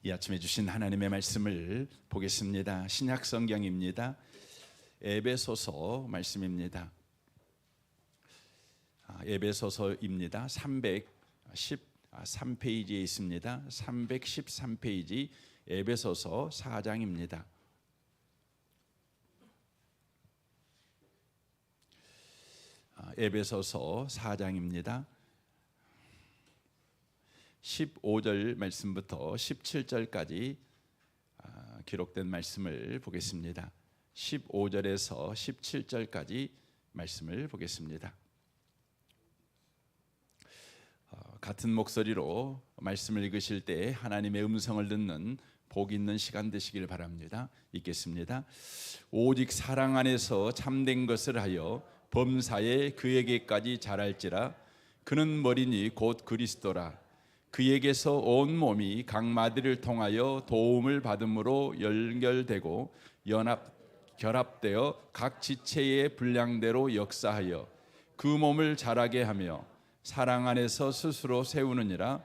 이 아침에 주신 하나님의 말씀을 보겠습니다. 신약 성경입니다. 에베소서 말씀입니다. 에베소서입니다. 313페이지에 있습니다. 313페이지 에베소서 4장입니다. 에베소서 4장입니다. 15절 말씀부터 17절까지 기록된 말씀을 보겠습니다. 15절에서 17절까지 말씀을 보겠습니다. 같은 목소리로 말씀을 읽으실 때 하나님의 음성을 듣는 복 있는 시간 되시길 바랍니다. 읽겠습니다. 오직 사랑 안에서 참된 것을 하여 범사에 그에게까지 자랄지라. 그는 머리니 곧 그리스도라. 그에게서 온 몸이 각 마디를 통하여 도움을 받음으로 연결되고 결합되어 각 지체의 분량대로 역사하여 그 몸을 자라게 하며 사랑 안에서 스스로 세우느니라.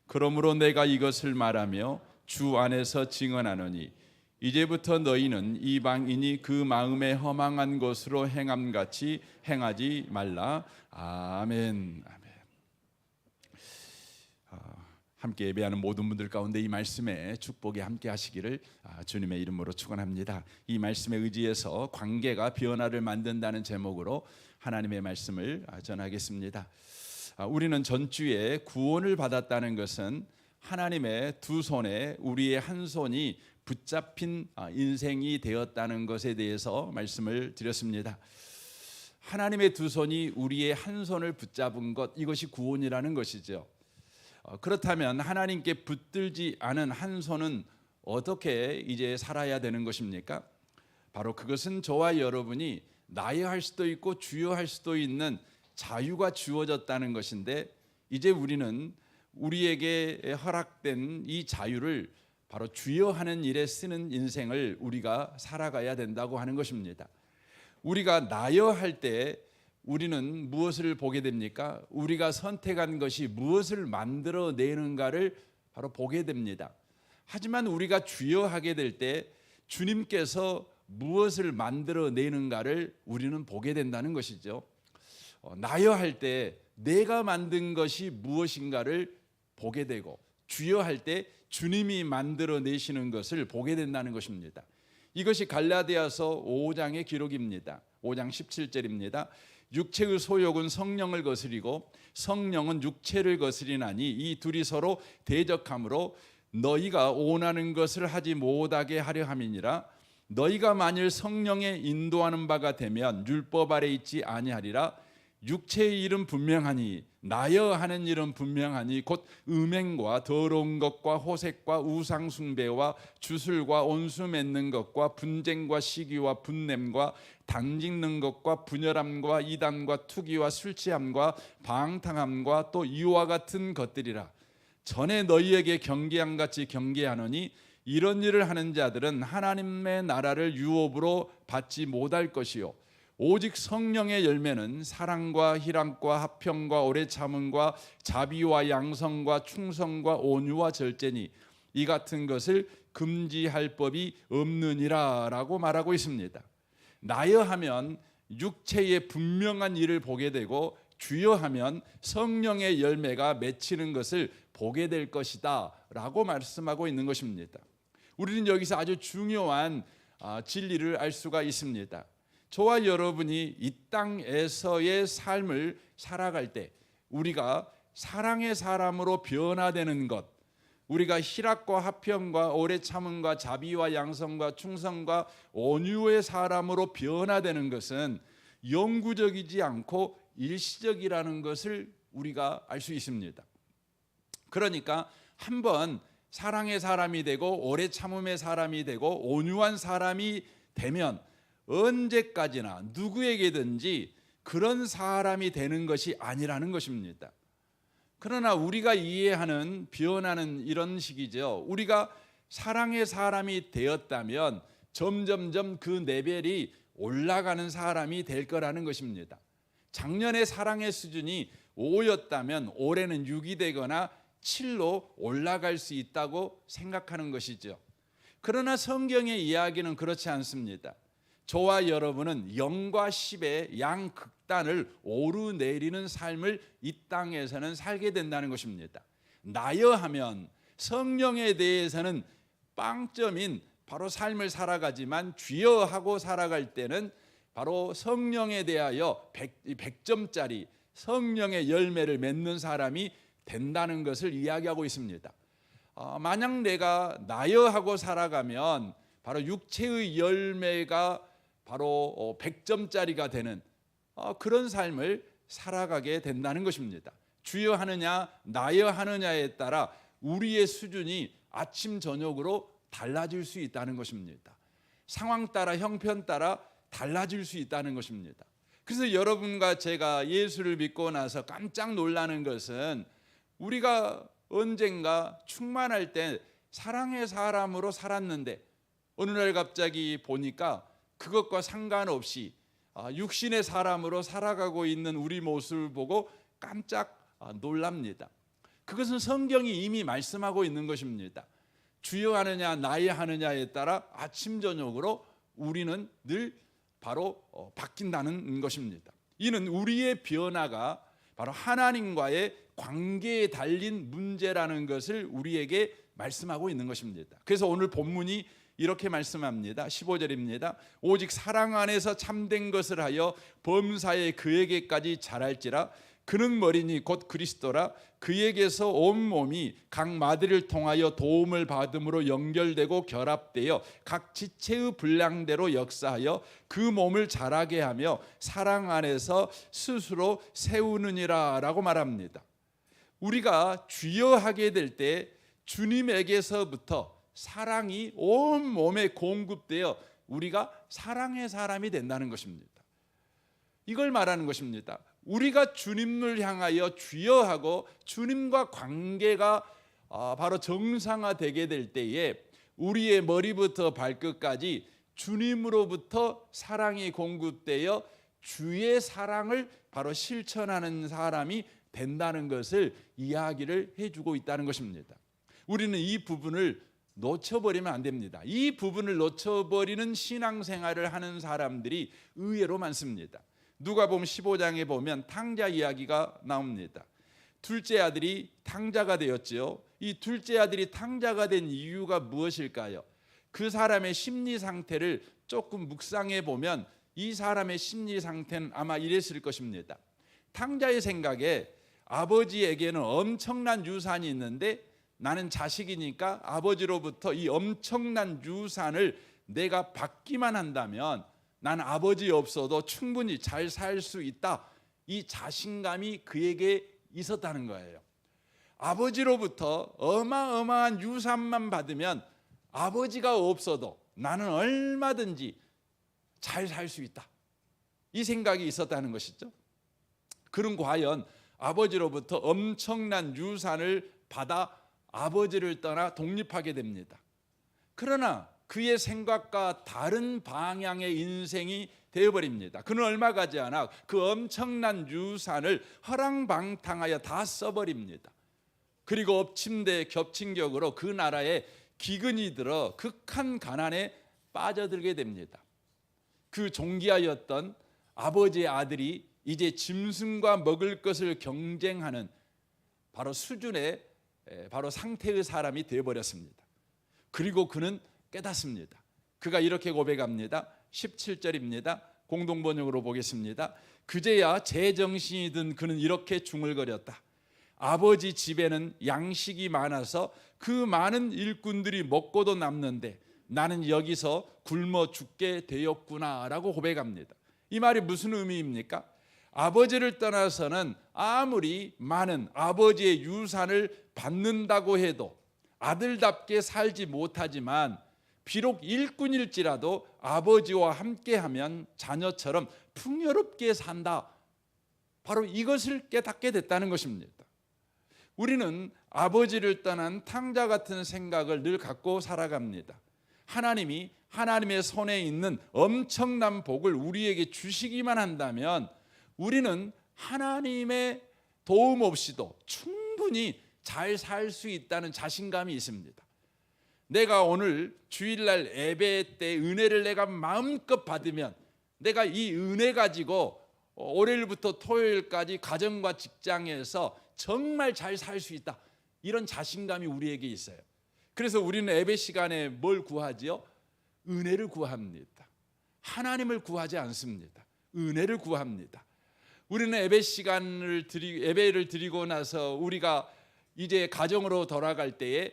그러므로 내가 이것을 말하며 주 안에서 증언하노니 이제부터 너희는 이방인이 그 마음에 허망한 것으로 행함같이 행하지 말라. 아멘. 함께 예배하는 모든 분들 가운데 이 말씀에 축복이 함께 하시기를 주님의 이름으로 축원합니다. 이 말씀에 의지해서 관계가 변화를 만든다는 제목으로 하나님의 말씀을 전하겠습니다. 우리는 전주에 구원을 받았다는 것은 하나님의 두 손에 우리의 한 손이 붙잡힌 인생이 되었다는 것에 대해서 말씀을 드렸습니다. 하나님의 두 손이 우리의 한 손을 붙잡은 것, 이것이 구원이라는 것이죠. 그렇다면 하나님께 붙들지 않은 한 손은 어떻게 이제 살아야 되는 것입니까? 바로 그것은 저와 여러분이 나여할 수도 있고 주여할 수도 있는 자유가 주어졌다는 것인데, 이제 우리는 우리에게 허락된 이 자유를 바로 주여하는 일에 쓰는 인생을 우리가 살아가야 된다고 하는 것입니다. 우리가 나여할 때 우리는 무엇을 보게 됩니까? 우리가 선택한 것이 무엇을 만들어내는가를 바로 보게 됩니다. 하지만 우리가 주여하게 될 때 주님께서 무엇을 만들어내는가를 우리는 보게 된다는 것이죠. 나여할 때 내가 만든 것이 무엇인가를 보게 되고, 주여할 때 주님이 만들어내시는 것을 보게 된다는 것입니다. 이것이 갈라디아서 5장의 기록입니다. 5장 17절입니다. 육체의 소욕은 성령을 거스리고 성령은 육체를 거스리나니 이 둘이 서로 대적하므로 너희가 원하는 것을 하지 못하게 하려 함이니라. 너희가 만일 성령의 인도하는 바가 되면 율법 아래 있지 아니하리라. 육체의 일은 분명하니 나여 하는 일은 분명하니 곧 음행과 더러운 것과 호색과 우상 숭배와 주술과 온수 맺는 것과 분쟁과 시기와 분냄과 당짓는 것과 분열함과 이단과 투기와 술 취함과 방탕함과 또 이와 같은 것들이라. 전에 너희에게 경계함같이 경계하노니 이런 일을 하는 자들은 하나님의 나라를 유업으로 받지 못할 것이요 오직 성령의 열매는 사랑과 희락과 화평과 오래 참음과 자비와 양성과 충성과 온유와 절제니 이 같은 것을 금지할 법이 없느니라 라고 말하고 있습니다. 나여하면 육체의 분명한 일을 보게 되고 주여하면 성령의 열매가 맺히는 것을 보게 될 것이다 라고 말씀하고 있는 것입니다. 우리는 여기서 아주 중요한 진리를 알 수가 있습니다. 저와 여러분이 이 땅에서의 삶을 살아갈 때 우리가 사랑의 사람으로 변화되는 것, 우리가 희락과 화평과 오래 참음과 자비와 양성과 충성과 온유의 사람으로 변화되는 것은 영구적이지 않고 일시적이라는 것을 우리가 알 수 있습니다. 그러니까 한번 사랑의 사람이 되고 오래 참음의 사람이 되고 온유한 사람이 되면 언제까지나 누구에게든지 그런 사람이 되는 것이 아니라는 것입니다. 그러나 우리가 이해하는 변화는 이런 식이죠. 우리가 사랑의 사람이 되었다면 점점점 그 레벨이 올라가는 사람이 될 거라는 것입니다. 작년에 사랑의 수준이 5였다면 올해는 6이 되거나 7로 올라갈 수 있다고 생각하는 것이죠. 그러나 성경의 이야기는 그렇지 않습니다. 저와 여러분은 0과 10의 양극단을 오르내리는 삶을 이 땅에서는 살게 된다는 것입니다. 나여 하면 성령에 대해서는 빵점인 바로 삶을 살아가지만 주여 하고 살아갈 때는 바로 성령에 대하여 100점짜리 성령의 열매를 맺는 사람이 된다는 것을 이야기하고 있습니다. 만약 내가 나여 하고 살아가면 바로 육체의 열매가 바로 100점짜리가 되는 그런 삶을 살아가게 된다는 것입니다. 주여 하느냐 나여 하느냐에 따라 우리의 수준이 아침 저녁으로 달라질 수 있다는 것입니다. 상황 따라 형편 따라 달라질 수 있다는 것입니다. 그래서 여러분과 제가 예수를 믿고 나서 깜짝 놀라는 것은 우리가 언젠가 충만할 때 사랑의 사람으로 살았는데 어느 날 갑자기 보니까 그것과 상관없이 육신의 사람으로 살아가고 있는 우리 모습을 보고 깜짝 놀랍니다. 그것은 성경이 이미 말씀하고 있는 것입니다. 주여 하느냐 나여 하느냐에 따라 아침 저녁으로 우리는 늘 바로 바뀐다는 것입니다. 이는 우리의 변화가 바로 하나님과의 관계에 달린 문제라는 것을 우리에게 말씀하고 있는 것입니다. 그래서 오늘 본문이 이렇게 말씀합니다. 15절입니다. 오직 사랑 안에서 참된 것을 하여 범사에 그에게까지 자랄지라. 그는 머리니 곧 그리스도라. 그에게서 온 몸이 각 마디를 통하여 도움을 받음으로 연결되고 결합되어 각 지체의 분량대로 역사하여 그 몸을 자라게 하며 사랑 안에서 스스로 세우느니라 라고 말합니다. 우리가 주여 하게 될 때 주님에게서부터 사랑이 온 몸에 공급되어 우리가 사랑의 사람이 된다는 것입니다. 이걸 말하는 것입니다. 우리가 주님을 향하여 주여 하고 주님과 관계가 바로 정상화되게 될 때에 우리의 머리부터 발끝까지 주님으로부터 사랑이 공급되어 주의 사랑을 바로 실천하는 사람이 된다는 것을 이야기를 해주고 있다는 것입니다. 우리는 이 부분을 놓쳐버리면 안 됩니다. 이 부분을 놓쳐버리는 신앙생활을 하는 사람들이 의외로 많습니다. 누가복음 15장에 보면 탕자 이야기가 나옵니다. 둘째 아들이 탕자가 되었지요. 이 둘째 아들이 탕자가 된 이유가 무엇일까요? 그 사람의 심리 상태를 조금 묵상해 보면 이 사람의 심리 상태는 아마 이랬을 것입니다. 탕자의 생각에 아버지에게는 엄청난 유산이 있는데 나는 자식이니까 아버지로부터 이 엄청난 유산을 내가 받기만 한다면 나는 아버지 없어도 충분히 잘 살 수 있다. 이 자신감이 그에게 있었다는 거예요. 아버지로부터 어마어마한 유산만 받으면 아버지가 없어도 나는 얼마든지 잘 살 수 있다. 이 생각이 있었다는 것이죠. 그는 과연 아버지로부터 엄청난 유산을 받아 아버지를 떠나 독립하게 됩니다. 그러나 그의 생각과 다른 방향의 인생이 되어버립니다. 그는 얼마 가지 않아 그 엄청난 유산을 허랑방탕하여 다 써버립니다. 그리고 엎침대 겹친격으로 그 나라에 기근이 들어 극한 가난에 빠져들게 됩니다. 그 존귀하였던 아버지의 아들이 이제 짐승과 먹을 것을 경쟁하는 바로 수준의 바로 상태의 사람이 되어버렸습니다. 그리고 그는 깨닫습니다. 그가 이렇게 고백합니다. 17절입니다. 공동번역으로 보겠습니다. 그제야 제정신이 든 그는 이렇게 중얼거렸다. 아버지 집에는 양식이 많아서 그 많은 일꾼들이 먹고도 남는데 나는 여기서 굶어 죽게 되었구나 라고 고백합니다. 이 말이 무슨 의미입니까? 아버지를 떠나서는 아무리 많은 아버지의 유산을 받는다고 해도 아들답게 살지 못하지만 비록 일꾼일지라도 아버지와 함께하면 자녀처럼 풍요롭게 산다. 바로 이것을 깨닫게 됐다는 것입니다. 우리는 아버지를 떠난 탕자 같은 생각을 늘 갖고 살아갑니다. 하나님이 하나님의 손에 있는 엄청난 복을 우리에게 주시기만 한다면 우리는 하나님의 도움 없이도 충분히 잘 살 수 있다는 자신감이 있습니다. 내가 오늘 주일날 예배 때 은혜를 내가 마음껏 받으면 내가 이 은혜 가지고 월요일부터 토요일까지 가정과 직장에서 정말 잘 살 수 있다, 이런 자신감이 우리에게 있어요. 그래서 우리는 예배 시간에 뭘 구하지요? 은혜를 구합니다. 하나님을 구하지 않습니다. 은혜를 구합니다. 우리는 예배를 드리고 나서 우리가 이제 가정으로 돌아갈 때에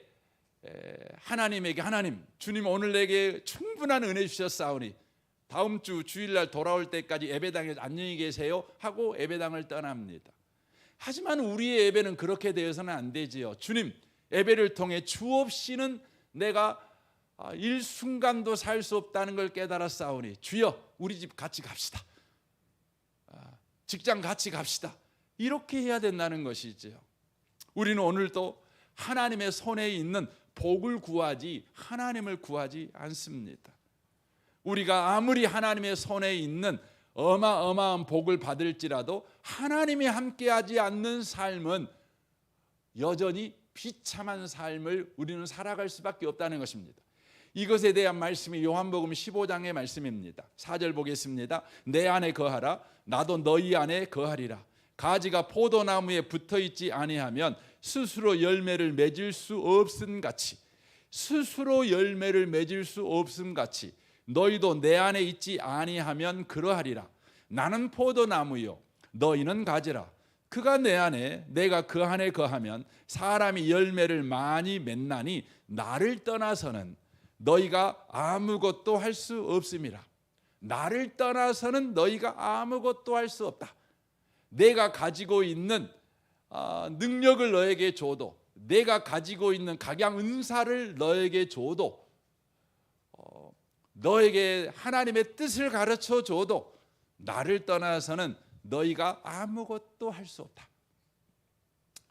하나님에게, 하나님, 주님 오늘 내게 충분한 은혜 주셨사오니 다음 주 주일날 돌아올 때까지 예배당에 안녕히 계세요 하고 예배당을 떠납니다. 하지만 우리의 예배는 그렇게 되어서는 안 되지요. 주님, 예배를 통해 주 없이는 내가 일순간도 살 수 없다는 걸 깨달았사오니 주여 우리 집 같이 갑시다, 직장 같이 갑시다, 이렇게 해야 된다는 것이죠. 우리는 오늘도 하나님의 손에 있는 복을 구하지 하나님을 구하지 않습니다. 우리가 아무리 하나님의 손에 있는 어마어마한 복을 받을지라도 하나님이 함께하지 않는 삶은 여전히 비참한 삶을 우리는 살아갈 수밖에 없다는 것입니다. 이것에 대한 말씀이 요한복음 15장의 말씀입니다. 4절 보겠습니다. 내 안에 거하라, 나도 너희 안에 거하리라. 가지가 포도나무에 붙어있지 아니하면 스스로 열매를 맺을 수 없음같이, 스스로 열매를 맺을 수 없음같이 너희도 내 안에 있지 아니하면 그러하리라. 나는 포도나무요 너희는 가지라. 그가 내 안에 내가 그 안에 거하면 사람이 열매를 많이 맺나니 나를 떠나서는 너희가 아무것도 할 수 없음이라. 나를 떠나서는 너희가 아무것도 할 수 없다. 내가 가지고 있는 능력을 너에게 줘도, 내가 가지고 있는 각양 은사를 너에게 줘도, 너에게 하나님의 뜻을 가르쳐 줘도 나를 떠나서는 너희가 아무것도 할 수 없다.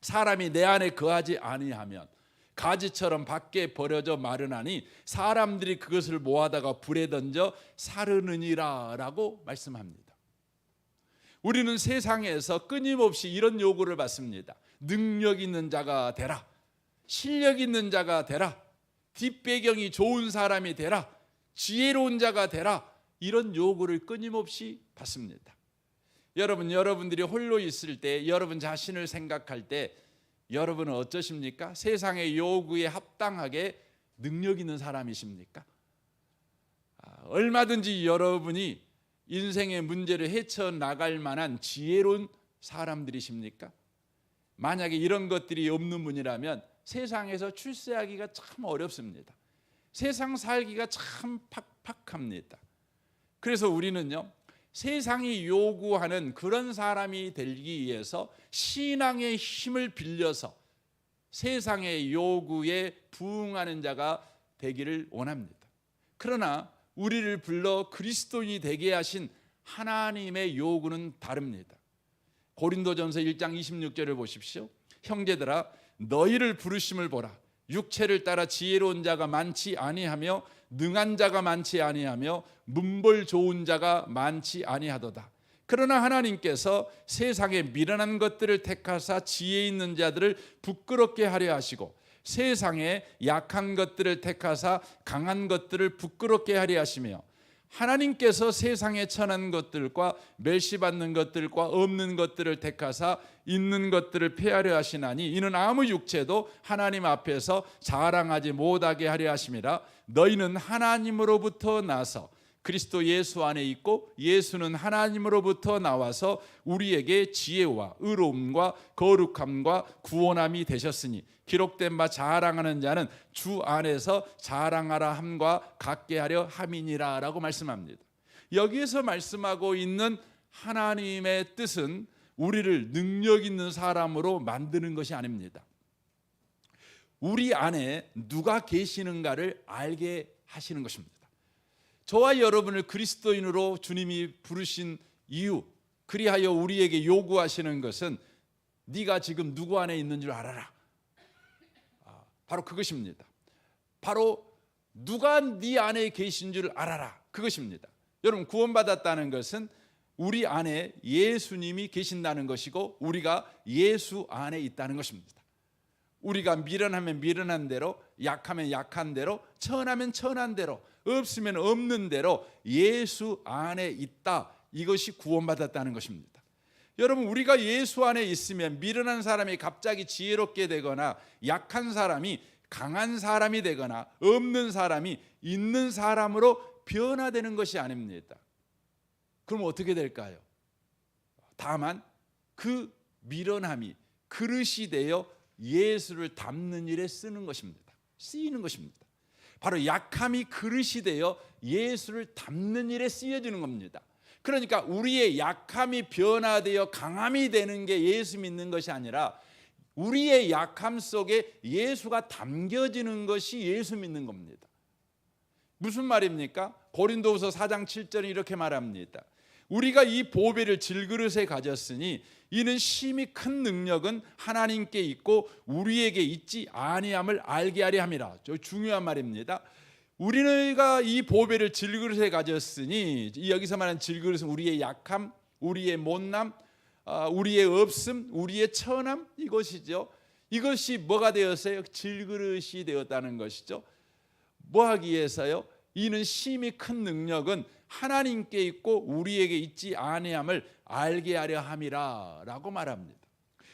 사람이 내 안에 거하지 아니하면 가지처럼 밖에 버려져 마르나니 사람들이 그것을 모아다가 불에 던져 사르느니라 라고 말씀합니다. 우리는 세상에서 끊임없이 이런 요구를 받습니다. 능력 있는 자가 되라, 실력 있는 자가 되라, 뒷배경이 좋은 사람이 되라, 지혜로운 자가 되라, 이런 요구를 끊임없이 받습니다. 여러분들이 홀로 있을 때, 여러분 자신을 생각할 때 여러분은 어떠십니까? 세상의 요구에 합당하게 능력 있는 사람이십니까? 얼마든지 여러분이 인생의 문제를 헤쳐나갈 만한 지혜로운 사람들이십니까? 만약에 이런 것들이 없는 분이라면 세상에서 출세하기가 참 어렵습니다. 세상 살기가 참 팍팍합니다. 그래서 우리는요, 세상이 요구하는 그런 사람이 되기 위해서 신앙의 힘을 빌려서 세상의 요구에 부응하는 자가 되기를 원합니다. 그러나 우리를 불러 그리스도인이 되게 하신 하나님의 요구는 다릅니다. 고린도전서 1장 26절을 보십시오. 형제들아, 너희를 부르심을 보라. 육체를 따라 지혜로운 자가 많지 아니하며 능한 자가 많지 아니하며 문벌 좋은 자가 많지 아니하도다. 그러나 하나님께서 세상에 미련한 것들을 택하사 지혜 있는 자들을 부끄럽게 하려 하시고 세상에 약한 것들을 택하사 강한 것들을 부끄럽게 하려 하시며 하나님께서 세상에 천한 것들과 멸시받는 것들과 없는 것들을 택하사 있는 것들을 폐하려 하시나니 이는 아무 육체도 하나님 앞에서 자랑하지 못하게 하려 하심이라. 너희는 하나님으로부터 나서 그리스도 예수 안에 있고 예수는 하나님으로부터 나와서 우리에게 지혜와 의로움과 거룩함과 구원함이 되셨으니 기록된 바 자랑하는 자는 주 안에서 자랑하라 함과 같게 하려 함이니라 라고 말씀합니다. 여기에서 말씀하고 있는 하나님의 뜻은 우리를 능력 있는 사람으로 만드는 것이 아닙니다. 우리 안에 누가 계시는가를 알게 하시는 것입니다. 저와 여러분을 그리스도인으로 주님이 부르신 이유, 그리하여 우리에게 요구하시는 것은 네가 지금 누구 안에 있는 줄 알아라. 바로 그것입니다. 바로 누가 네 안에 계신 줄 알아라. 그것입니다. 여러분, 구원받았다는 것은 우리 안에 예수님이 계신다는 것이고 우리가 예수 안에 있다는 것입니다. 우리가 미련하면 미련한 대로, 약하면 약한 대로, 천하면 천한 대로, 없으면 없는 대로 예수 안에 있다. 이것이 구원받았다는 것입니다. 여러분, 우리가 예수 안에 있으면 미련한 사람이 갑자기 지혜롭게 되거나, 약한 사람이 강한 사람이 되거나, 없는 사람이 있는 사람으로 변화되는 것이 아닙니다. 그럼 어떻게 될까요? 다만 그 미련함이 그릇이 되어 예수를 담는 일에 쓰이는 것입니다. 바로 약함이 그릇이 되어 예수를 담는 일에 쓰여지는 겁니다. 그러니까 우리의 약함이 변화되어 강함이 되는 게 예수 믿는 것이 아니라, 우리의 약함 속에 예수가 담겨지는 것이 예수 믿는 겁니다. 무슨 말입니까? 고린도후서 4장 7절에 이렇게 말합니다. 우리가 이 보배를 질그릇에 가졌으니 이는 심히 큰 능력은 하나님께 있고 우리에게 있지 아니함을 알게 하려 함이라. 저 중요한 말입니다. 우리가 이 보배를 질그릇에 가졌으니, 여기서 말하는 질그릇은 우리의 약함, 우리의 못남, 우리의 없음, 우리의 천함, 이것이죠. 이것이 뭐가 되었어요? 질그릇이 되었다는 것이죠. 뭐 하기 위해서요? 이는 심히 큰 능력은 하나님께 있고 우리에게 있지 아니함을 알게 하려 함이라 라고 말합니다.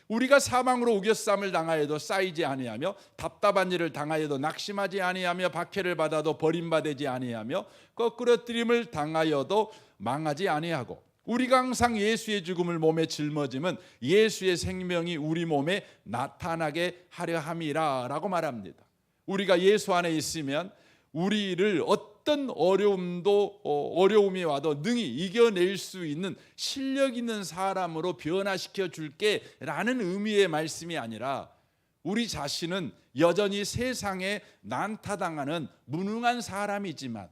우리가 사망으로 우겨쌈을 당하여도 쌓이지 아니하며, 답답한 일을 당하여도 낙심하지 아니하며, 박해를 받아도 버림받지 아니하며, 거꾸러뜨림을 당하여도 망하지 아니하고, 우리가 항상 예수의 죽음을 몸에 짊어짐은 예수의 생명이 우리 몸에 나타나게 하려 함이라 라고 말합니다. 우리가 예수 안에 있으면 우리를 어떤 어려움이 와도 능히 이겨낼 수 있는 실력 있는 사람으로 변화시켜 줄게 라는 의미의 말씀이 아니라, 우리 자신은 여전히 세상에 난타당하는 무능한 사람이지만,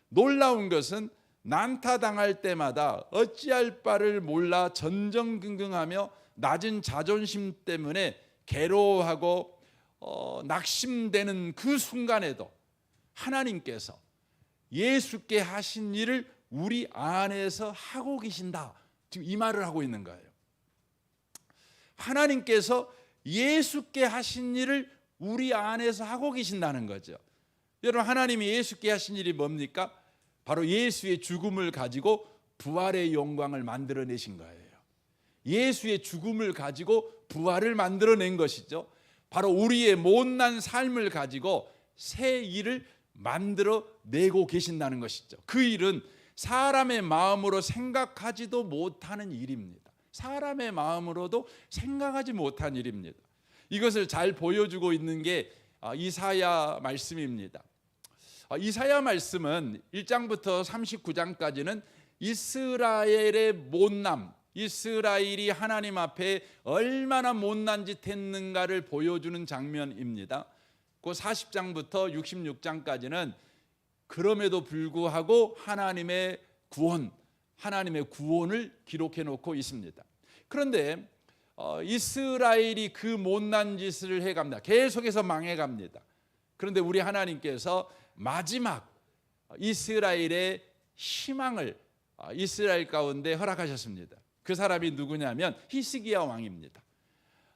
놀라운 것은 난타당할 때마다 어찌할 바를 몰라 전전긍긍하며 낮은 자존심 때문에 괴로워하고 낙심되는 그 순간에도 하나님께서 예수께 하신 일을 우리 안에서 하고 계신다. 지금 이 말을 하고 있는 거예요. 하나님께서 예수께 하신 일을 우리 안에서 하고 계신다는 거죠. 여러분, 하나님이 예수께 하신 일이 뭡니까? 바로 예수의 죽음을 가지고 부활의 영광을 만들어내신 거예요. 예수의 죽음을 가지고 부활을 만들어낸 것이죠. 바로 우리의 못난 삶을 가지고 새 일을 만들어내고 계신다는 것이죠. 그 일은 사람의 마음으로 생각하지도 못하는 일입니다. 사람의 마음으로도 생각하지 못한 일입니다. 이것을 잘 보여주고 있는 게 이사야 말씀입니다. 이사야 말씀은 1장부터 39장까지는 이스라엘의 못남, 이스라엘이 하나님 앞에 얼마나 못난 짓 했는가를 보여주는 장면입니다. 그 40장부터 66장까지는 그럼에도 불구하고 하나님의 구원을 기록해 놓고 있습니다. 그런데 이스라엘이 그 못난 짓을 해갑니다. 계속해서 망해갑니다. 그런데 우리 하나님께서 마지막 이스라엘의 희망을 이스라엘 가운데 허락하셨습니다. 그 사람이 누구냐면 히스기야 왕입니다.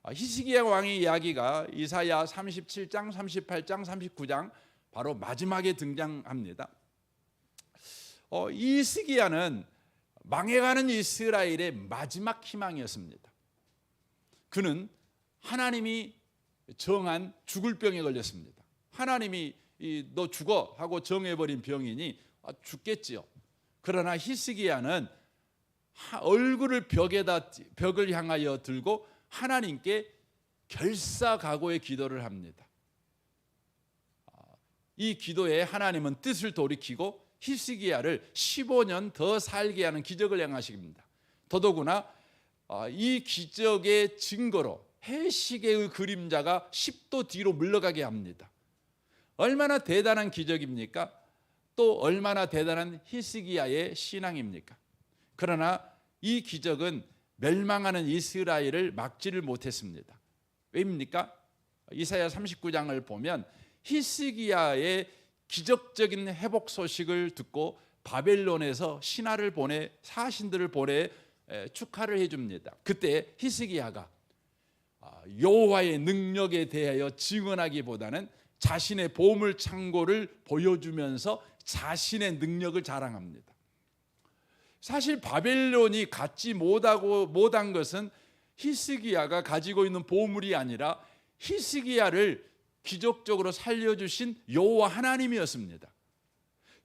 히스기야 왕의 이야기가 이사야 37장, 38장, 39장 바로 마지막에 등장합니다. 히스기야는 망해가는 이스라엘의 마지막 희망이었습니다. 그는 하나님이 정한 죽을 병에 걸렸습니다. 하나님이 너 죽어 하고 정해버린 병이니 죽겠지요. 그러나 히스기야는 얼굴을 벽을 향하여 들고 하나님께 결사각오의 기도를 합니다. 이 기도에 하나님은 뜻을 돌이키고 히스기야를 15년 더 살게 하는 기적을 행하십니다. 더더구나 이 기적의 증거로 해시계의 그림자가 10도 뒤로 물러가게 합니다. 얼마나 대단한 기적입니까? 또 얼마나 대단한 히스기야의 신앙입니까? 그러나 이 기적은 멸망하는 이스라엘을 막지를 못했습니다. 왜입니까? 이사야 39장을 보면 히스기야의 기적적인 회복 소식을 듣고 바벨론에서 사신들을 보내 축하를 해줍니다. 그때 히스기야가 여호와의 능력에 대하여 증언하기보다는 자신의 보물 창고를 보여주면서 자신의 능력을 자랑합니다. 사실 바벨론이 갖지 못한 것은 히스기야가 가지고 있는 보물이 아니라 히스기야를 기적적으로 살려주신 여호와 하나님이었습니다.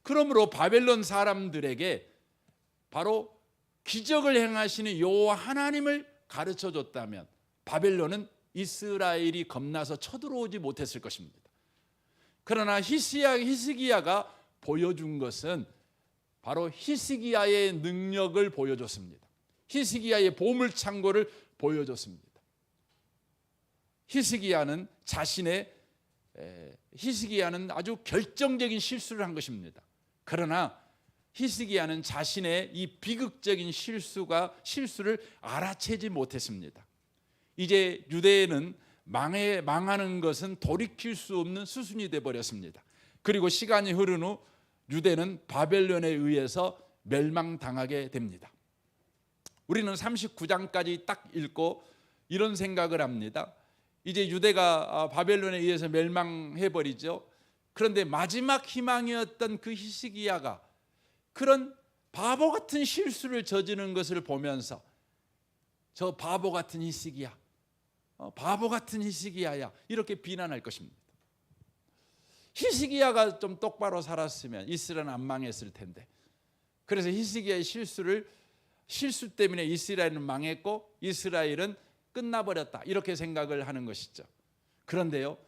그러므로 바벨론 사람들에게 바로 기적을 행하시는 여호와 하나님을 가르쳐 줬다면 바벨론은 이스라엘이 겁나서 쳐들어오지 못했을 것입니다. 그러나 히스기야가 보여준 것은 바로 히스기야의 능력을 보여줬습니다. 히스기야의 보물 창고를 보여줬습니다. 히스기야는 아주 결정적인 실수를 한 것입니다. 그러나 히스기야는 자신의 이 비극적인 실수를 알아채지 못했습니다. 이제 유대는 망하는 것은 돌이킬 수 없는 수순이 되어 버렸습니다. 그리고 시간이 흐른 후 유대는 바벨론에 의해서 멸망당하게 됩니다. 우리는 39장까지 딱 읽고 이런 생각을 합니다. 이제 유대가 바벨론에 의해서 멸망해 버리죠. 그런데 마지막 희망이었던 그 히스기야가 그런 바보 같은 실수를 저지르는 것을 보면서 저 바보 같은 히스기야, 바보 같은 히스기야야, 이렇게 비난할 것입니다. 히스기야가 좀 똑바로 살았으면 이스라엘은 안 망했을 텐데. 그래서 히스기야의 실수 때문에 이스라엘은 망했고 이스라엘은 끝나버렸다, 이렇게 생각을 하는 것이죠. 그런데요,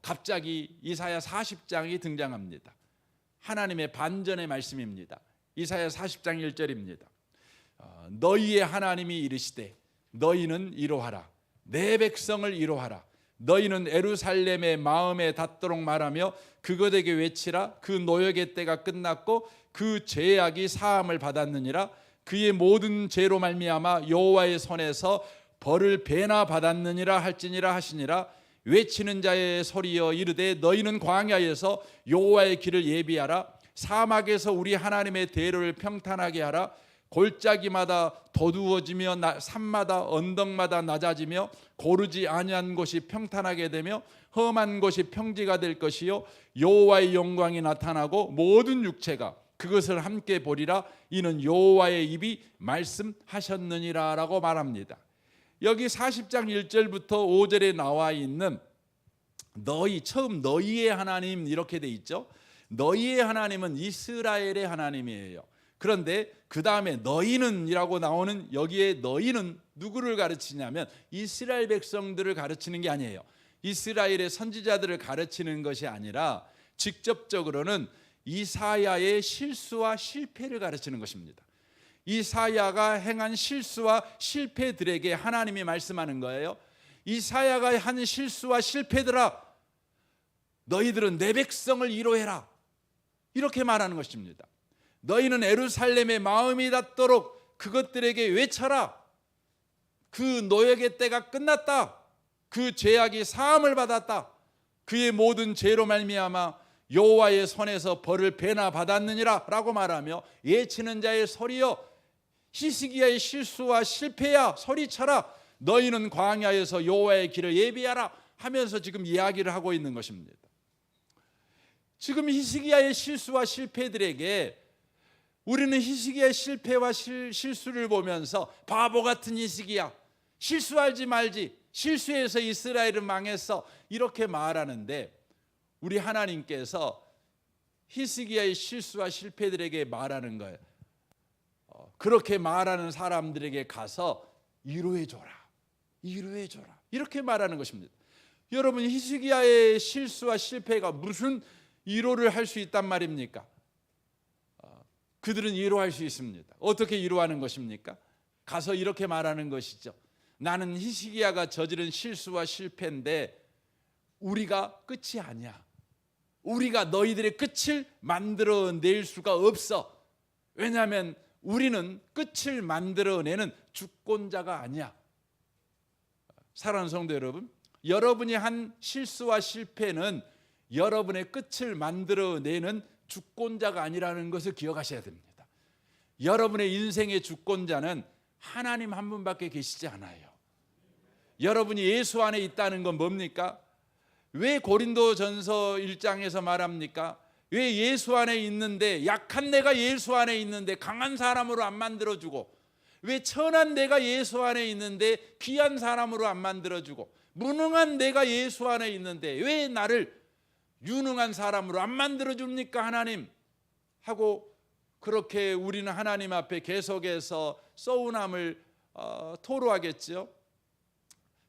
갑자기 이사야 40장이 등장합니다. 하나님의 반전의 말씀입니다. 이사야 40장 1절입니다. 너희의 하나님이 이르시되 너희는 이로하라. 내 백성을 이로하라. 너희는 예루살렘의 마음에 닿도록 말하며 그것에게 외치라. 그 노역의 때가 끝났고 그 죄악이 사함을 받았느니라. 그의 모든 죄로 말미암아 여호와의 손에서 벌을 배나 받았느니라 할지니라 하시니라. 외치는 자의 소리여 이르되 너희는 광야에서 여호와의 길을 예비하라. 사막에서 우리 하나님의 대로를 평탄하게 하라. 골짜기마다 더두어지며 산마다 언덕마다 낮아지며 고르지 아니한 곳이 평탄하게 되며 험한 곳이 평지가 될 것이요 여호와의 영광이 나타나고 모든 육체가 그것을 함께 보리라. 이는 여호와의 입이 말씀하셨느니라 라고 말합니다. 여기 40장 1절부터 5절에 나와 있는 처음 너희의 하나님 이렇게 돼 있죠. 너희의 하나님은 이스라엘의 하나님이에요. 그런데 그 다음에 너희는이라고 나오는 여기에 너희는 누구를 가르치냐면 이스라엘 백성들을 가르치는 게 아니에요. 이스라엘의 선지자들을 가르치는 것이 아니라 직접적으로는 이사야의 실수와 실패를 가르치는 것입니다. 이사야가 행한 실수와 실패들에게 하나님이 말씀하는 거예요. 이사야가 한 실수와 실패들아, 너희들은 내 백성을 이로해라, 이렇게 말하는 것입니다. 너희는 예루살렘의 마음이 닿도록 그것들에게 외쳐라. 그 노역의 때가 끝났다. 그 죄악이 사함을 받았다. 그의 모든 죄로 말미암아 여호와의 손에서 벌을 배나 받았느니라 라고 말하며 예치는 자의 소리여 히스기야의 실수와 실패야 소리쳐라. 너희는 광야에서 여호와의 길을 예비하라 하면서 지금 이야기를 하고 있는 것입니다. 지금 히스기야의 실수와 실패들에게 우리는 히스기야의 실패와 실수를 보면서 바보 같은 히스기야, 실수하지 말지, 실수해서 이스라엘은 망했어, 이렇게 말하는데 우리 하나님께서 히스기야의 실수와 실패들에게 말하는 거예요. 그렇게 말하는 사람들에게 가서 위로해줘라, 위로해줘라, 이렇게 말하는 것입니다. 여러분, 히스기야의 실수와 실패가 무슨 위로를 할 수 있단 말입니까? 그들은 위로할 수 있습니다. 어떻게 위로하는 것입니까? 가서 이렇게 말하는 것이죠. 나는 히스기야가 저지른 실수와 실패인데 우리가 끝이 아니야. 우리가 너희들의 끝을 만들어낼 수가 없어. 왜냐하면 우리는 끝을 만들어내는 주권자가 아니야. 사랑하는 성도 여러분, 여러분이 한 실수와 실패는 여러분의 끝을 만들어내는 주권자가 아니라는 것을 기억하셔야 됩니다. 여러분의 인생의 주권자는 하나님 한 분밖에 계시지 않아요. 여러분이 예수 안에 있다는 건 뭡니까? 왜 고린도전서 1장에서 말합니까? 왜 예수 안에 있는데, 약한 내가 예수 안에 있는데 강한 사람으로 안 만들어주고, 왜 천한 내가 예수 안에 있는데 귀한 사람으로 안 만들어주고, 무능한 내가 예수 안에 있는데 왜 나를 유능한 사람으로 안 만들어줍니까 하나님? 하고 그렇게 우리는 하나님 앞에 계속해서 서운함을 토로하겠죠.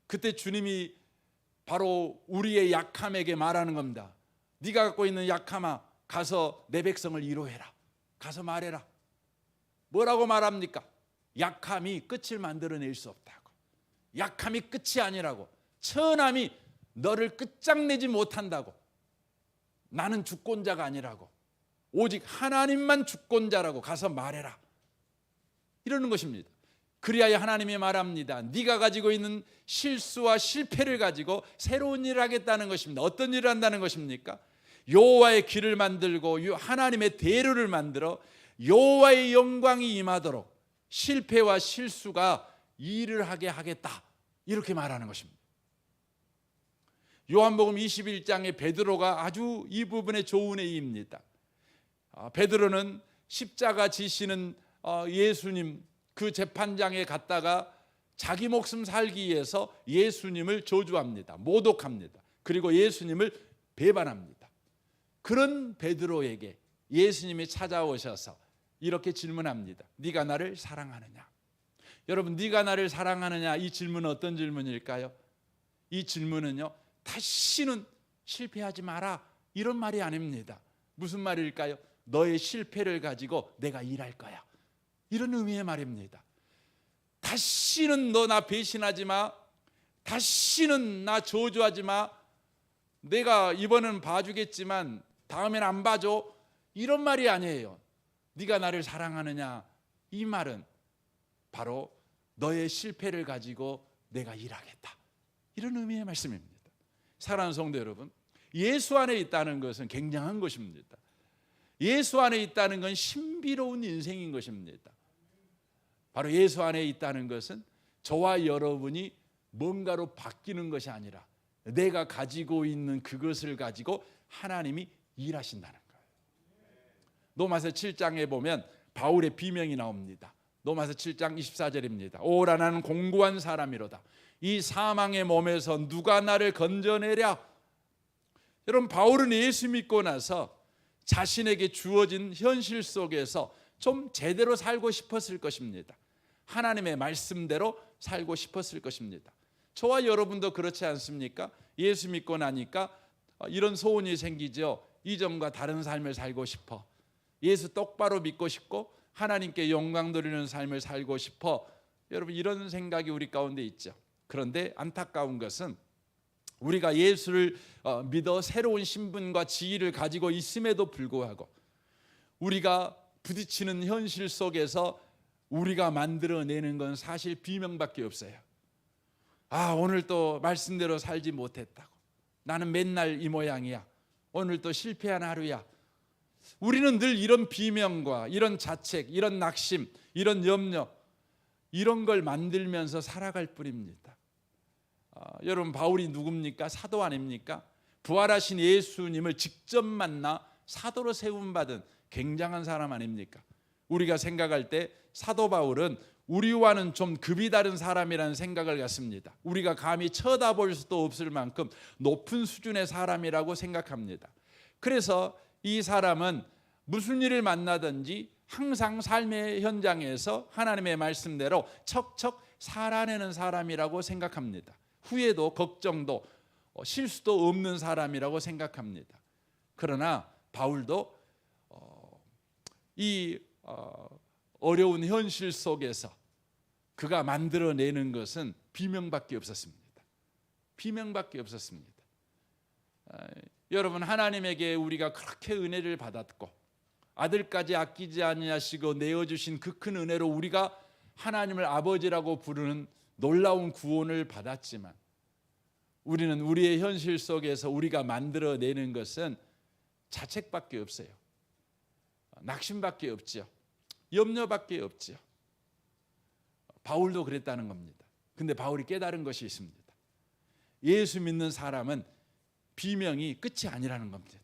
그때 주님이 바로 우리의 약함에게 말하는 겁니다. 네가 갖고 있는 약함아, 가서 내 백성을 위로해라. 가서 말해라. 뭐라고 말합니까? 약함이 끝을 만들어낼 수 없다고. 약함이 끝이 아니라고. 천함이 너를 끝장내지 못한다고. 나는 주권자가 아니라고. 오직 하나님만 주권자라고 가서 말해라. 이러는 것입니다. 그리하여 하나님이 말합니다. 네가 가지고 있는 실수와 실패를 가지고 새로운 일을 하겠다는 것입니다. 어떤 일을 한다는 것입니까? 여호와의 길을 만들고 하나님의 대로를 만들어 여호와의 영광이 임하도록 실패와 실수가 일을 하게 하겠다. 이렇게 말하는 것입니다. 요한복음 21장에 베드로가 아주 이 부분에 좋은 예입니다. 베드로는 십자가 지시는 예수님 그 재판장에 갔다가 자기 목숨 살기 위해서 예수님을 저주합니다. 모독합니다. 그리고 예수님을 배반합니다. 그런 베드로에게 예수님이 찾아오셔서 이렇게 질문합니다. 네가 나를 사랑하느냐? 여러분, 네가 나를 사랑하느냐? 이 질문은 어떤 질문일까요? 이 질문은요, 다시는 실패하지 마라, 이런 말이 아닙니다. 무슨 말일까요? 너의 실패를 가지고 내가 일할 거야, 이런 의미의 말입니다. 다시는 너 나 배신하지 마. 다시는 나 저주하지 마. 내가 이번은 봐주겠지만 다음엔 안 봐줘. 이런 말이 아니에요. 네가 나를 사랑하느냐? 이 말은 바로 너의 실패를 가지고 내가 일하겠다, 이런 의미의 말씀입니다. 사랑하는 성도 여러분, 예수 안에 있다는 것은 굉장한 것입니다. 예수 안에 있다는 건 신비로운 인생인 것입니다. 바로 예수 안에 있다는 것은 저와 여러분이 뭔가로 바뀌는 것이 아니라 내가 가지고 있는 그것을 가지고 하나님이 일하신다는 거예요. 로마서 7장에 보면 바울의 비명이 나옵니다. 로마서 7장 24절입니다. 오라, 나는 공고한 사람이로다. 이 사망의 몸에서 누가 나를 건져내랴? 여러분, 바울은 예수 믿고 나서 자신에게 주어진 현실 속에서 좀 제대로 살고 싶었을 것입니다. 하나님의 말씀대로 살고 싶었을 것입니다. 저와 여러분도 그렇지 않습니까? 예수 믿고 나니까 이런 소원이 생기죠. 이전과 다른 삶을 살고 싶어. 예수 똑바로 믿고 싶고 하나님께 영광 돌리는 삶을 살고 싶어. 여러분, 이런 생각이 우리 가운데 있죠. 그런데 안타까운 것은 우리가 예수를 믿어 새로운 신분과 지위를 가지고 있음에도 불구하고 우리가 부딪히는 현실 속에서 우리가 만들어내는 건 사실 비명밖에 없어요. 오늘 또 말씀대로 살지 못했다고. 나는 맨날 이 모양이야. 오늘 또 실패한 하루야. 우리는 늘 이런 비명과 이런 자책, 이런 낙심, 이런 염려, 이런 걸 만들면서 살아갈 뿐입니다. 여러분, 바울이 누굽니까? 사도 아닙니까? 부활하신 예수님을 직접 만나 사도로 세움받은 굉장한 사람 아닙니까? 우리가 생각할 때 사도 바울은 우리와는 좀 급이 다른 사람이라는 생각을 갖습니다. 우리가 감히 쳐다볼 수도 없을 만큼 높은 수준의 사람이라고 생각합니다. 그래서 이 사람은 무슨 일을 만나든지 항상 삶의 현장에서 하나님의 말씀대로 척척 살아내는 사람이라고 생각합니다. 후회도 걱정도 실수도 없는 사람이라고 생각합니다. 그러나 바울도 이 어려운 현실 속에서 그가 만들어내는 것은 비명밖에 없었습니다. 비명밖에 없었습니다. 여러분, 하나님에게 우리가 그렇게 은혜를 받았고 아들까지 아끼지 아니하시고 내어주신 그 큰 은혜로 우리가 하나님을 아버지라고 부르는 놀라운 구원을 받았지만 우리는 우리의 현실 속에서 우리가 만들어내는 것은 자책밖에 없어요. 낙심밖에 없죠. 염려밖에 없죠. 바울도 그랬다는 겁니다. 근데 바울이 깨달은 것이 있습니다. 예수 믿는 사람은 비명이 끝이 아니라는 겁니다.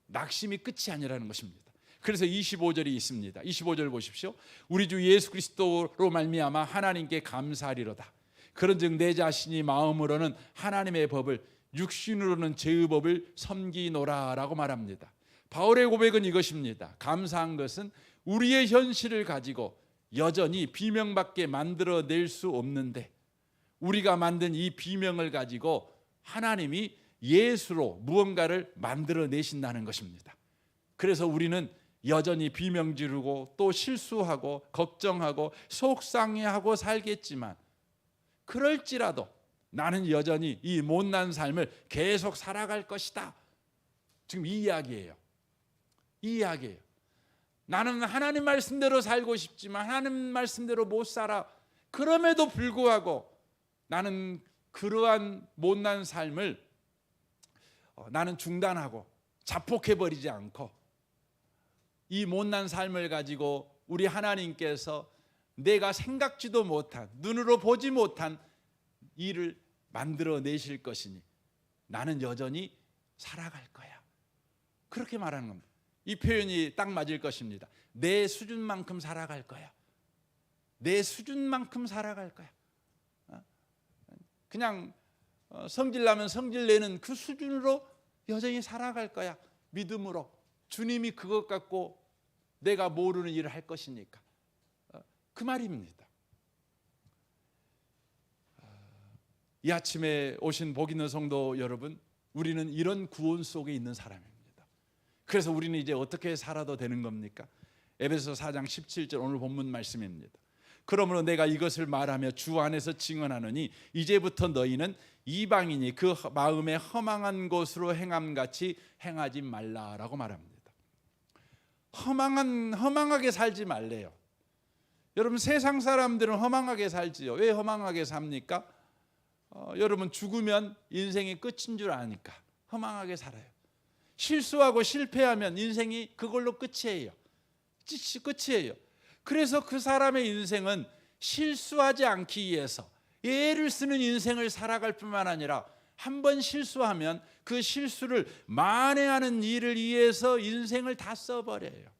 낙심이 끝이 아니라는 것입니다. 그래서 25절이 있습니다. 25절 보십시오. 우리 주 예수 그리스도로 말미암아 하나님께 감사하리로다. 그런즉 내 자신이 마음으로는 하나님의 법을, 육신으로는 죄의 법을 섬기노라라고 말합니다. 바울의 고백은 이것입니다. 감사한 것은 우리의 현실을 가지고 여전히 비명밖에 만들어낼 수 없는데 우리가 만든 이 비명을 가지고 하나님이 예수로 무언가를 만들어내신다는 것입니다. 그래서 우리는 여전히 비명 지르고 또 실수하고 걱정하고 속상해하고 살겠지만 그럴지라도 나는 여전히 이 못난 삶을 계속 살아갈 것이다. 지금 이 이야기예요. 이 이야기예요. 나는 하나님 말씀대로 살고 싶지만 하나님 말씀대로 못 살아. 그럼에도 불구하고 나는 그러한 못난 삶을 나는 중단하고 자폭해버리지 않고 이 못난 삶을 가지고 우리 하나님께서 내가 생각지도 못한, 눈으로 보지 못한 일을 만들어내실 것이니 나는 여전히 살아갈 거야. 그렇게 말하는 겁니다. 이 표현이 딱 맞을 것입니다. 내 수준만큼 살아갈 거야. 내 수준만큼 살아갈 거야. 그냥 성질 나면 성질 내는 그 수준으로 여전히 살아갈 거야. 믿음으로. 주님이 그것 갖고 내가 모르는 일을 할 것이니까. 그 말입니다. 이 아침에 오신 복 있는 성도 여러분, 우리는 이런 구원 속에 있는 사람입니다. 그래서 우리는 이제 어떻게 살아도 되는 겁니까? 에베소서 4장 17절 오늘 본문 말씀입니다. 그러므로 내가 이것을 말하며 주 안에서 증언하노니 이제부터 너희는 이방인이 그 마음에 허망한 것으로 행함같이 행하지 말라라고 말합니다. 허망하게 살지 말래요. 여러분 세상 사람들은 허망하게 살지요. 왜 허망하게 삽니까? 여러분 죽으면 인생이 끝인 줄 아니까 허망하게 살아요. 실수하고 실패하면 인생이 그걸로 끝이에요. 끝이에요. 그래서 그 사람의 인생은 실수하지 않기 위해서 예를 쓰는 인생을 살아갈 뿐만 아니라 한 번 실수하면 그 실수를 만회하는 일을 위해서 인생을 다 써버려요.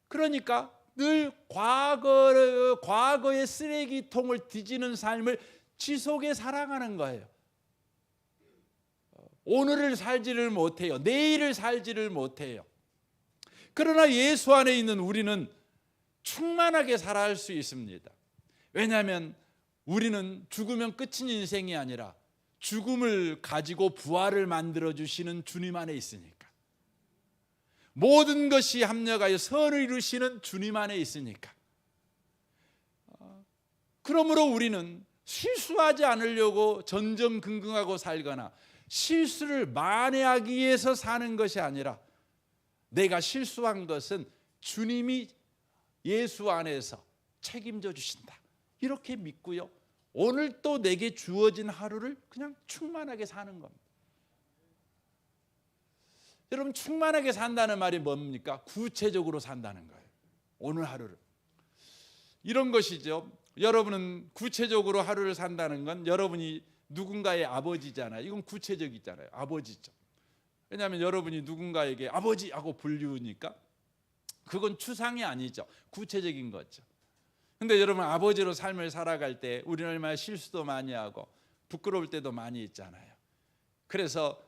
그러니까 늘 과거의 쓰레기통을 뒤지는 삶을 지속해 살아가는 거예요. 오늘을 살지를 못해요. 내일을 살지를 못해요. 그러나 예수 안에 있는 우리는 충만하게 살아갈 수 있습니다. 왜냐하면 우리는 죽으면 끝인 인생이 아니라 죽음을 가지고 부활을 만들어주시는 주님 안에 있으니까. 모든 것이 합력하여 선을 이루시는 주님 안에 있으니까. 그러므로 우리는 실수하지 않으려고 전전긍긍하고 살거나 실수를 만회하기 위해서 사는 것이 아니라 내가 실수한 것은 주님이 예수 안에서 책임져 주신다. 이렇게 믿고요. 오늘 또 내게 주어진 하루를 그냥 충만하게 사는 겁니다. 여러분 충만하게 산다는 말이 뭡니까? 구체적으로 산다는 거예요. 오늘 하루를. 이런 것이죠. 여러분은 구체적으로 하루를 산다는 건 여러분이 누군가의 아버지잖아요. 이건 구체적이잖아요. 아버지죠. 왜냐하면 여러분이 누군가에게 아버지 하고 불리우니까 그건 추상이 아니죠. 구체적인 거죠. 근데 여러분 아버지로 삶을 살아갈 때 우리는 얼마나 실수도 많이 하고 부끄러울 때도 많이 있잖아요. 그래서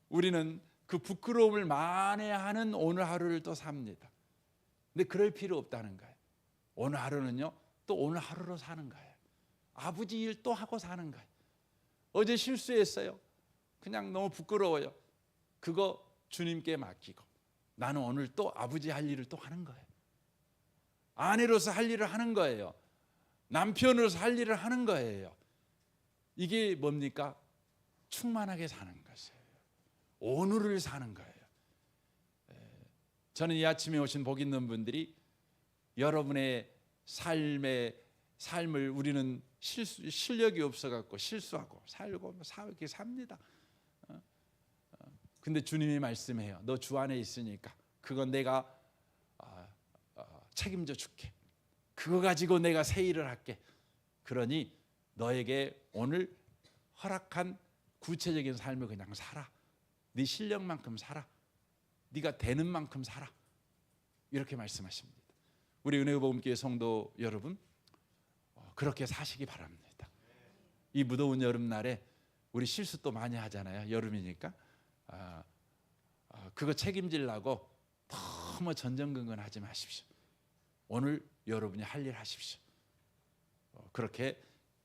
우리는 그 부끄러움을 만회하는 오늘 하루를 또 삽니다. 근데 그럴 필요 없다는 거예요. 오늘 하루는요 또 오늘 하루로 사는 거예요. 아버지 일 또 하고 사는 거예요. 어제 실수했어요. 그냥 너무 부끄러워요. 그거 주님께 맡기고 나는 오늘 또 아버지 할 일을 또 하는 거예요. 아내로서 할 일을 하는 거예요. 남편으로서 할 일을 하는 거예요. 이게 뭡니까? 충만하게 사는 것이에요. 오늘을 사는 거예요. 저는 이 아침에 오신 복 있는 분들이 여러분의 삶을 우리는 실력이 없어갖고 실수하고 살고 이렇게 삽니다. 근데 주님이 말씀해요. 너 주 안에 있으니까 그건 내가 책임져 줄게. 그거 가지고 내가 새 일을 할게. 그러니 너에게 오늘 허락한 구체적인 삶을 그냥 살아. 네 실력만큼 살아. 네가 되는 만큼 살아. 이렇게 말씀하십니다. 우리 은혜의 복음교회 성도 여러분, 그렇게 사시기 바랍니다. 이 무더운 여름날에 우리 실수 또 많이 하잖아요. 여름이니까 그거 책임지려고 너무 전전긍긍하지 마십시오. 오늘 여러분이 할 일 하십시오. 그렇게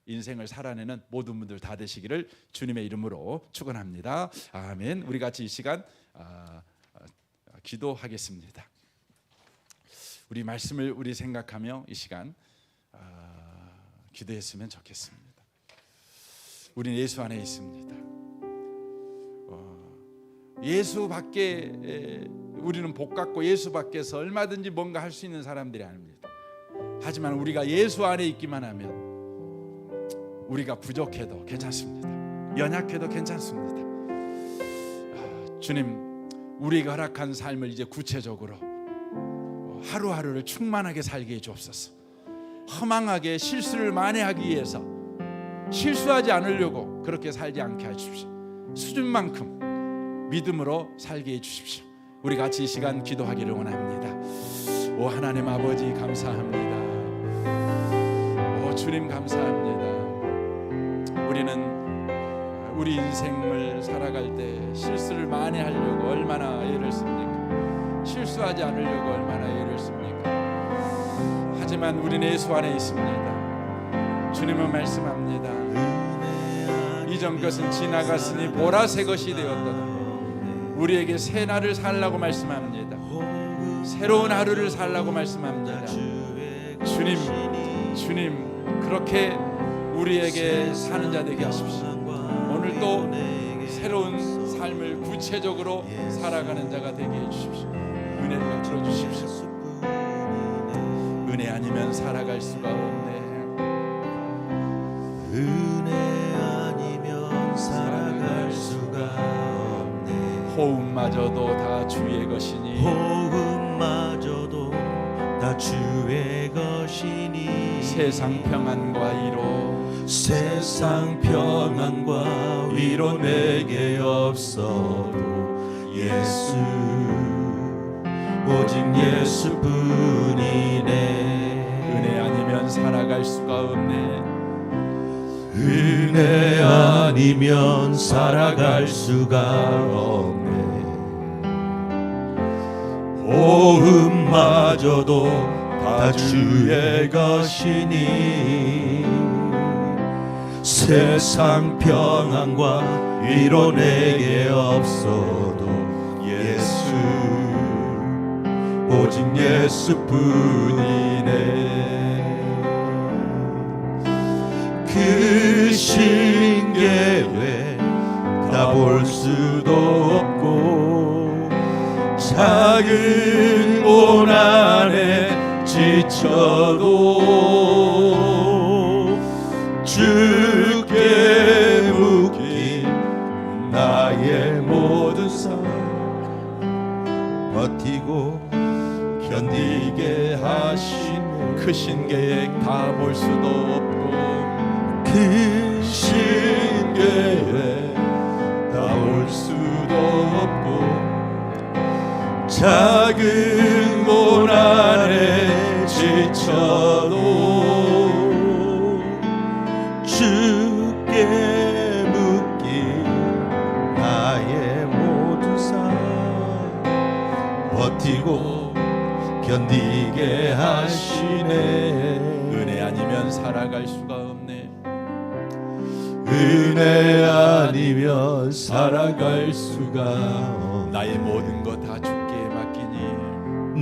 인생을 살아내는 모든 분들 다 되시기를 주님의 이름으로 축원합니다. 아멘. 우리 같이 이 시간 기도하겠습니다. 우리 말씀을 우리 생각하며 이 시간 기도했으면 좋겠습니다. 우리는 예수 안에 있습니다. 예수 밖에 우리는 복 갖고 예수 밖에서 얼마든지 뭔가 할 수 있는 사람들이 아닙니다. 하지만 우리가 예수 안에 있기만 하면 우리가 부족해도 괜찮습니다. 연약해도 괜찮습니다. 주님, 우리가 허락한 삶을 이제 구체적으로 하루하루를 충만하게 살게 해주옵소서. 허망하게 실수를 만회하기 위해서 실수하지 않으려고 그렇게 살지 않게 해주십시오. 수준만큼 믿음으로 살게 해주십시오. 우리 같이 이 시간 기도하기를 원합니다. 오 하나님 아버지 감사합니다. 오 주님 감사합니다. 우리는 우리 인생을 살아갈 때 실수를 만회하려고 얼마나 애를 씁니까? 실수하지 않으려고 얼마나 애를 씁니까? 하지만 우리는 예수 안에 있습니다. 주님은 말씀합니다. 이전 것은 지나갔으니 보라 새 것이 되었도다. 우리에게 새 날을 살라고 말씀합니다. 새로운 하루를 살라고 말씀합니다. 주님 그렇게 우리에게 사는 자 되게 하십시오. 오늘 또 새로운 삶을 구체적으로 살아가는 자가 되게 해주십시오. 은혜를 베풀어 주십시오. 은혜 아니면 살아갈 수가 없네. 은혜 아니면 살아갈 수가 없네. 호흡마저도 다 주의 것이니 호흡마저도 다 주의 것이니 세상 평안과 위로 세상 평안과 위로 내게 없어도 예수 오직 예수뿐이네. 은혜 아니면 살아갈 수가 없네. 은혜 아니면 살아갈 수가 없네. 호흡마저도 다 주의 것이니 세상 평안과 위로 내게 없어도 예수 오직 예수뿐이네. 그 신계회 다 볼 수도 없고 작은 고난에 지쳐도 주께 묶인 나의 모든 삶 버티고 견디게 하신 크신 계획 다 볼 수도 없고 크신 계획 다 볼 수도 없고 작은 고난에 지쳐도 주께 묶인 나의 모든 삶 버티고 견디게 하시네. 은혜 아니면 살아갈 수가 없네. 은혜 아니면 살아갈 수가 없네. 나의 모든 것 다 주께 맡기니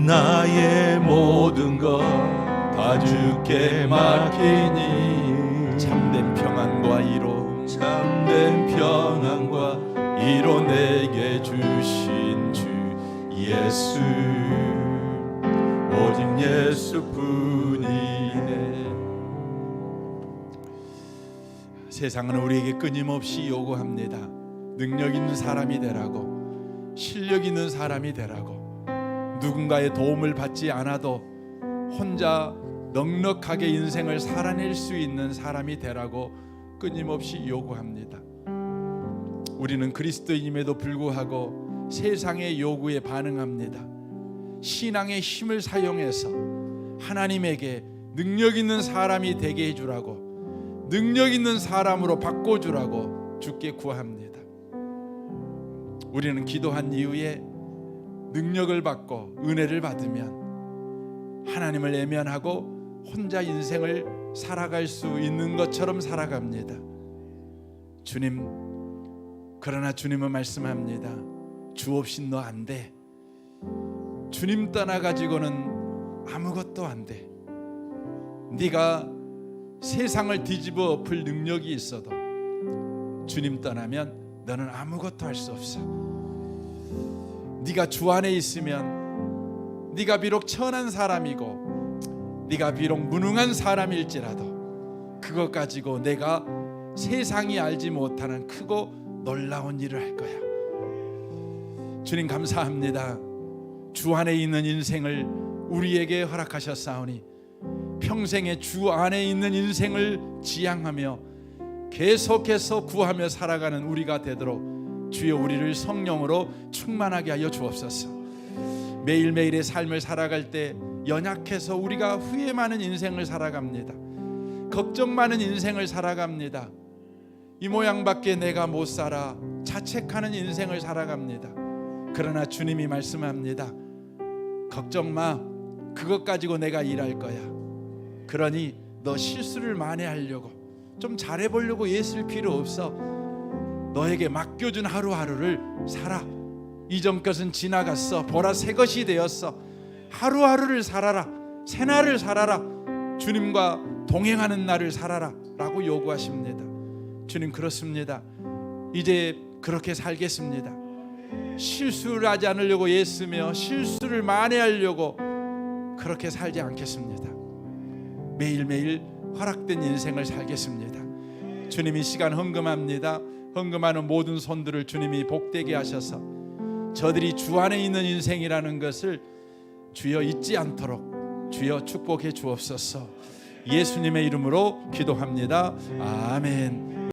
나의 모든 것 다 주께 맡기니 참된 평안과 위로 참된 평안과 위로 내게 주신 주 예수 오직 예수뿐이네. 세상은 우리에게 끊임없이 요구합니다. 능력 있는 사람이 되라고, 실력 있는 사람이 되라고, 누군가의 도움을 받지 않아도 혼자 넉넉하게 인생을 살아낼 수 있는 사람이 되라고 끊임없이 요구합니다. 우리는 그리스도인임에도 불구하고 세상의 요구에 반응합니다. 신앙의 힘을 사용해서 하나님에게 능력 있는 사람이 되게 해주라고, 능력 있는 사람으로 바꿔주라고 주께 구합니다. 우리는 기도한 이후에 능력을 받고 은혜를 받으면 하나님을 외면하고 혼자 인생을 살아갈 수 있는 것처럼 살아갑니다. 주님, 그러나 주님은 말씀합니다. 주 없인 너 안 돼. 주님 떠나가지고는 아무것도 안 돼. 네가 세상을 뒤집어 엎을 능력이 있어도 주님 떠나면 너는 아무것도 할 수 없어. 네가 주 안에 있으면 네가 비록 천한 사람이고 네가 비록 무능한 사람일지라도 그것 가지고 내가 세상이 알지 못하는 크고 놀라운 일을 할 거야. 주님 감사합니다. 주 안에 있는 인생을 우리에게 허락하셨사오니 평생에 주 안에 있는 인생을 지향하며 계속해서 구하며 살아가는 우리가 되도록 주여 우리를 성령으로 충만하게 하여 주옵소서. 매일매일의 삶을 살아갈 때 연약해서 우리가 후회 많은 인생을 살아갑니다. 걱정 많은 인생을 살아갑니다. 이 모양밖에 내가 못 살아 자책하는 인생을 살아갑니다. 그러나 주님이 말씀합니다. 걱정 마. 그것 가지고 내가 일할 거야. 그러니 너 실수를 만회하려고 좀 잘해보려고 애쓸 필요 없어. 너에게 맡겨준 하루하루를 살아. 이전 것은 지나갔어. 보라 새 것이 되었어. 하루하루를 살아라. 새날을 살아라. 주님과 동행하는 날을 살아라 라고 요구하십니다. 주님 그렇습니다. 이제 그렇게 살겠습니다. 실수를 하지 않으려고 애쓰며 실수를 만회하려고 그렇게 살지 않겠습니다. 매일매일 허락된 인생을 살겠습니다. 주님 이 시간 헌금합니다. 헌금하는 모든 손들을 주님이 복되게 하셔서 저들이 주 안에 있는 인생이라는 것을 주여 잊지 않도록 주여 축복해 주옵소서. 예수님의 이름으로 기도합니다. 아멘.